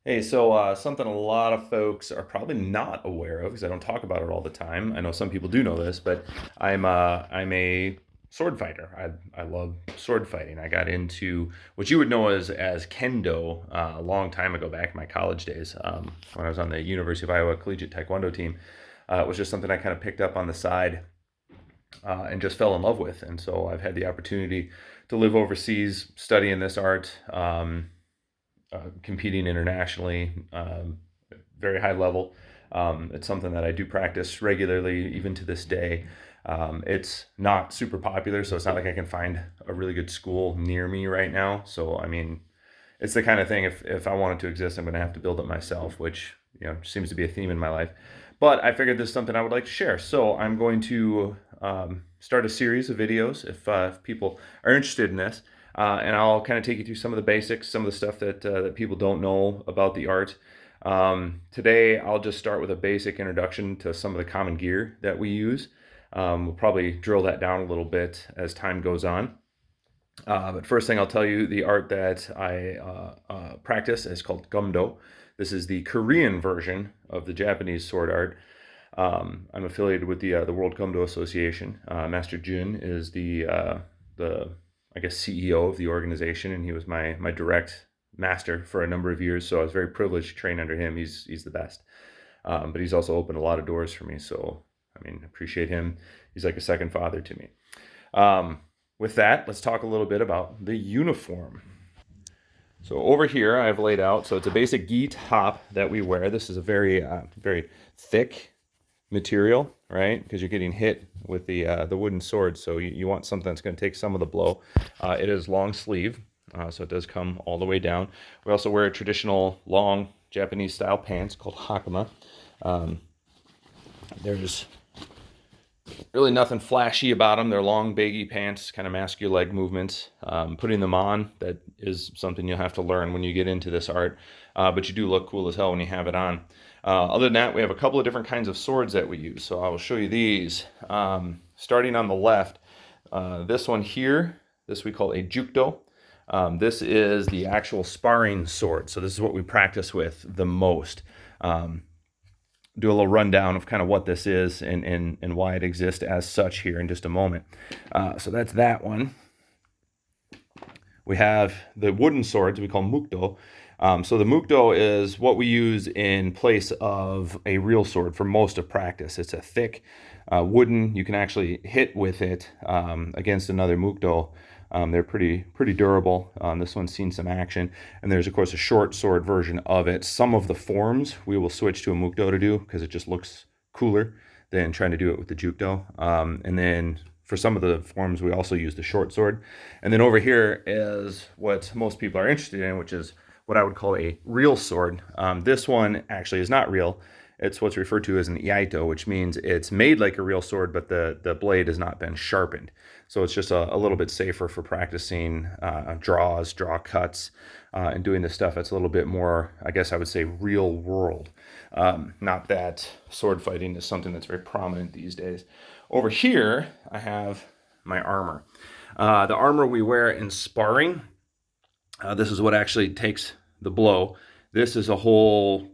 Hey, so something a lot of folks are probably not aware of because I don't talk about it all the time. I know some people do know this, but I'm a sword fighter. I love sword fighting. I got into what you would know as kendo a long time ago, back in my college days, when I was on the University of Iowa Collegiate Taekwondo team. It was just something I kind of picked up on the side and just fell in love with. And so I've had the opportunity to live overseas studying this art. Competing internationally, very high level. It's something that I do practice regularly, even to this day. It's not super popular, so it's not like I can find a really good school near me right now. So, I mean, it's the kind of thing, if I want it to exist, I'm going to have to build it myself, which, seems to be a theme in my life. But I figured this is something I would like to share. So I'm going to start a series of videos if people are interested in this. And I'll kind of take you through some of the basics, some of the stuff that people don't know about the art. Today, I'll just start with a basic introduction to some of the common gear that we use. We'll probably drill that down a little bit as time goes on. But first thing I'll tell you, the art that I practice is called Kumdo. This is the Korean version of the Japanese sword art. I'm affiliated with the World Kumdo Association. Master Jun is the I guess CEO of the organization, and he was my direct master for a number of years. So I was very privileged to train under him. He's the best, but he's also opened a lot of doors for me. So I mean, appreciate him. He's like a second father to me. Um, with that, let's talk a little bit about the uniform. So over here, I've laid out. So it's a basic gi top that we wear. This is a very thick material, right? Because you're getting hit with the wooden sword, so you want something that's going to take some of the blow. It is long sleeve, so it does come all the way down. We also wear traditional long Japanese style pants called hakama. Um, there's really nothing flashy about them. They're long, baggy pants, kind of mask your leg movements. Putting them on, that is something you'll have to learn when you get into this art. But you do look cool as hell when you have it on. Other than that, we have a couple of different kinds of swords that we use. So I will show you these. Starting on the left, this one here, this we call a jukdo. This is the actual sparring sword. So this is what we practice with the most. Do a little rundown of kind of what this is and why it exists as such here in just a moment. So that's that one. We have the wooden swords we call mukdo. So the mukdo is what we use in place of a real sword for most of practice. It's a thick wooden. You can actually hit with it against another mukdo. They're pretty durable. This one's seen some action. And there's, of course, a short sword version of it. Some of the forms we will switch to a mukdo to do because it just looks cooler than trying to do it with the jukdo. And then for some of the forms, we also use the short sword. And then over here is what most people are interested in, which is what I would call a real sword. This one actually is not real. It's what's referred to as an iaito, which means it's made like a real sword, but the blade has not been sharpened. So it's just a little bit safer for practicing draw cuts, and doing this stuff that's a little bit more, I guess I would say, real world. Not that sword fighting is something that's very prominent these days. Over here, I have my armor. The armor we wear in sparring, this is what actually takes the blow. This is a whole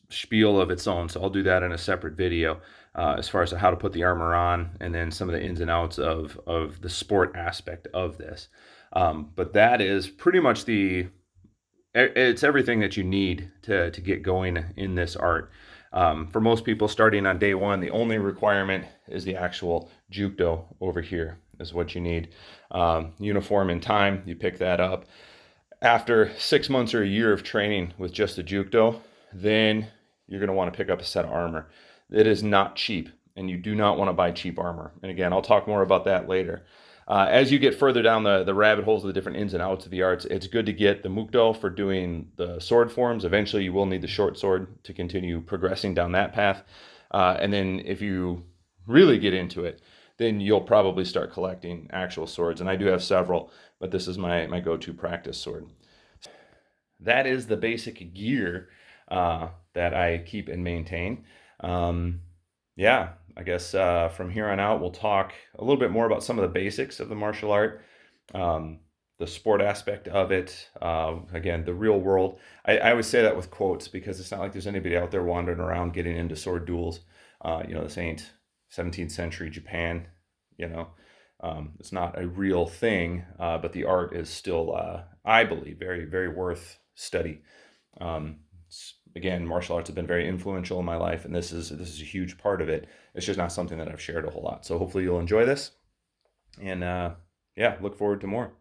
spiel of its own, so I'll do that in a separate video as far as how to put the armor on and then some of the ins and outs of the sport aspect of this. But that is pretty much it's everything that you need to get going in this art. For most people starting on day one, the only requirement is the actual jukdo over here is what you need. Uniform in time, you pick that up. After 6 months or a year of training with just the jukdo, then you're going to want to pick up a set of armor. It is not cheap, and you do not want to buy cheap armor. And again, I'll talk more about that later. As you get further down the rabbit holes of the different ins and outs of the arts, it's good to get the mukdo for doing the sword forms. Eventually, you will need the short sword to continue progressing down that path. And then if you really get into it, then you'll probably start collecting actual swords. And I do have several, but this is my go-to practice sword. That is the basic gear that I keep and maintain. Yeah, I guess from here on out, we'll talk a little bit more about some of the basics of the martial art. the sport aspect of it. Again, the real world. I always say that with quotes because it's not like there's anybody out there wandering around getting into sword duels. This ain't 17th century Japan. You know, it's not a real thing, but the art is still, I believe, very, very worth study. Again, martial arts have been very influential in my life, and this is a huge part of it. It's just not something that I've shared a whole lot. So hopefully you'll enjoy this, and yeah, look forward to more.